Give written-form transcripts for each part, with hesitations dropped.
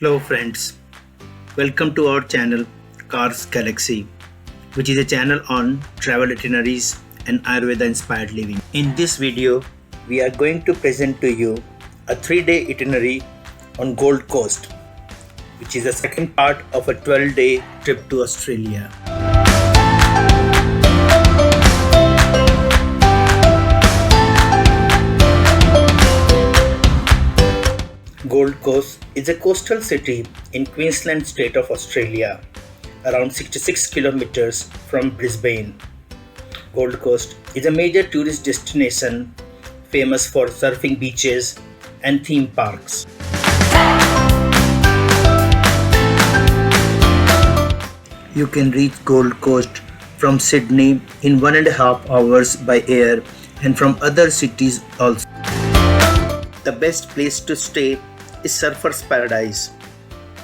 Hello friends, welcome to our channel Cars Galaxy, which is a channel on travel itineraries and Ayurveda inspired living. In this video, we are going to present to you a 3-day itinerary on Gold Coast, which is the second part of a 12-day trip to Australia. Gold Coast is a coastal city in Queensland state of Australia, around 66 kilometers from Brisbane. Gold Coast is a major tourist destination famous for surfing beaches and theme parks. You can reach Gold Coast from Sydney in 1.5 hours by air and from other cities also. The best place to stay is SurfersParadise,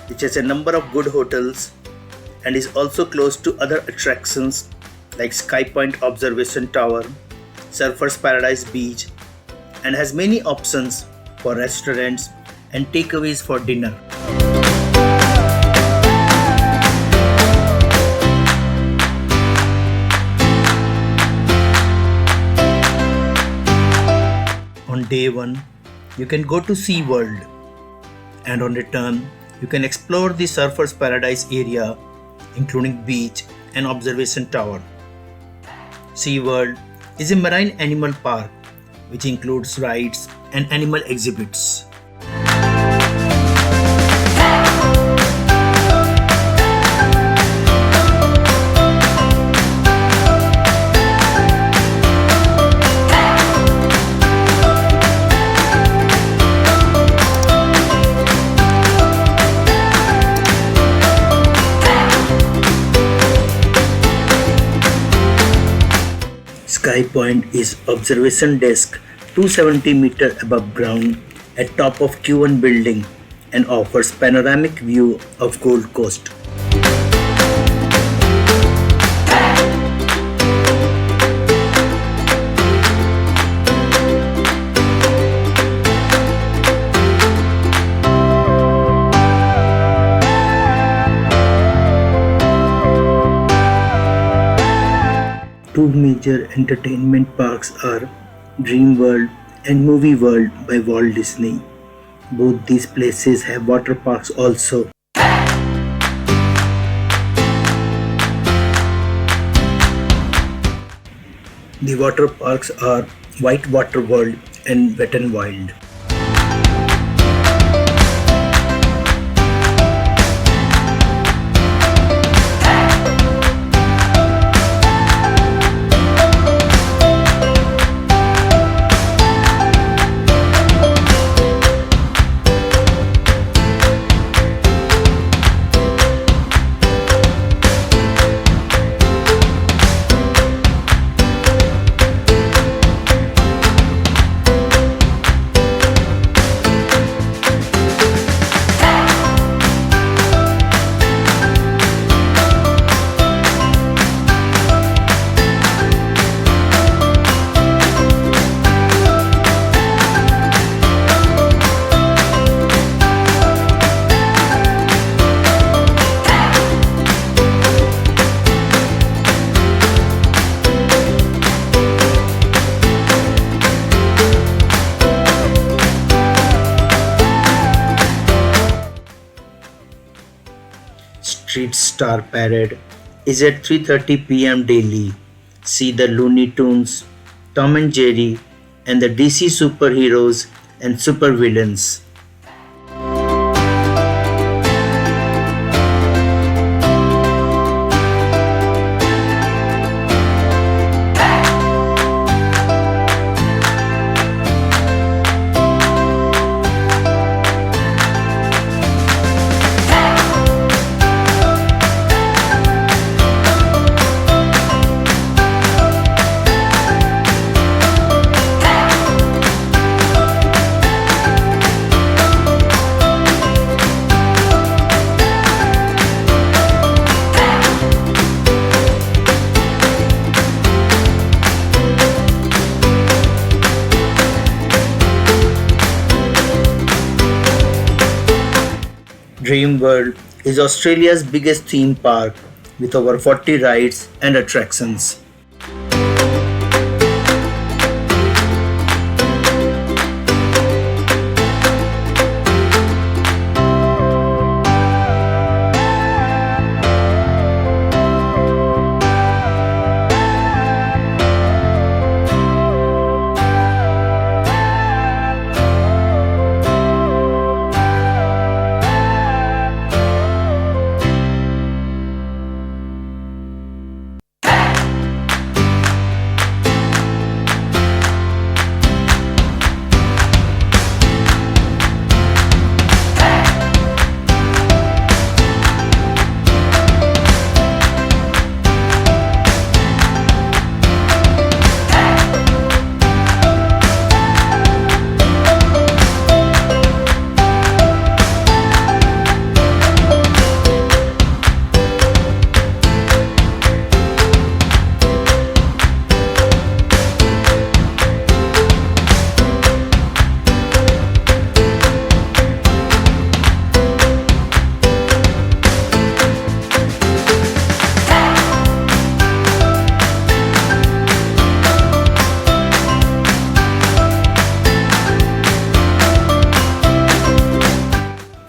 which has a number of good hotels and is also close to other attractions like SkyPoint Observation Tower, SurfersParadise Beach, and has many options for restaurants and takeaways for dinner. On day 1, you can go to SeaWorld, and on return, you can explore the SurfersParadise area, including beach and observation tower. SeaWorld is a marine animal park which includes rides and animal exhibits. SkyPoint is observation desk 270 meter above ground at top of Q1 building and offers panoramic view of Gold Coast. Two major entertainment parks are DreamWorld and MovieWorld by Walt Disney. Both these places have water parks also. The water parks are WhiteWaterWorld and Wet n Wild. Street Star Parade is at 3:30 p.m. daily. See the Looney Tunes, Tom and Jerry, and the DC superheroes and supervillains. DreamWorld is Australia's biggest theme park with over 40 rides and attractions.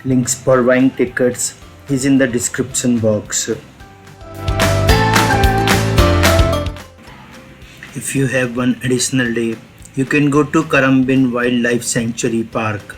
Links for buying tickets is in the description box. If you have one additional day, you can go to Currumbin Wildlife Sanctuary Park.